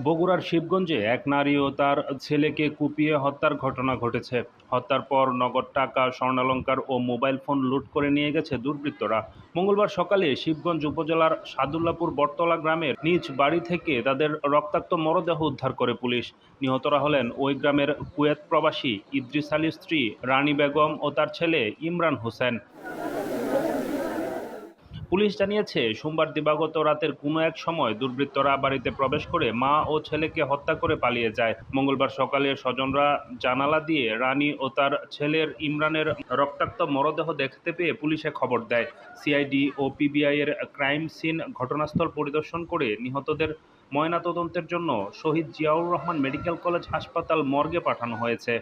বগুড়ার শিবগঞ্জে এক নারী ও তার ছেলেকে কুপিয়ে হত্যার ঘটনা ঘটেছে। হত্যার পর নগদ টাকা, স্বর্ণালংকার ও মোবাইল ফোন লুট করে নিয়ে গেছে দুর্বৃত্তরা। মঙ্গলবার সকালে শিবগঞ্জ উপজেলার সাদুল্লাপুর বটতলা গ্রামের নিজ বাড়ি থেকে তাদের রক্তাক্ত মরদেহ উদ্ধার করে পুলিশ। নিহতরা হলেন ওই গ্রামের কুয়েত প্রবাসী ইদ্রিস আলীর স্ত্রী রানী বেগম ও তার ছেলে ইমরান হোসেন। পুলিশ জানিয়েছে, সোমবার দিবাগত রাতের কোনো এক সময় দুর্বৃত্তরা বাড়িতে প্রবেশ করে মা ও ছেলেকে হত্যা করে পালিয়ে যায়। মঙ্গলবার সকালে স্বজনরা জানালা দিয়ে রানী ও তার ছেলের ইমরানের রক্তাক্ত মরদেহ দেখতে পেয়ে পুলিশে খবর দেয়। সিআইডি ও পিবিআই এর ক্রাইম সিন ঘটনাস্থল পরিদর্শন করে নিহতদের ময়নাতদন্তের জন্য শহীদ জিয়াউর রহমান মেডিকেল কলেজ হাসপাতাল মর্গে পাঠানো হয়েছে।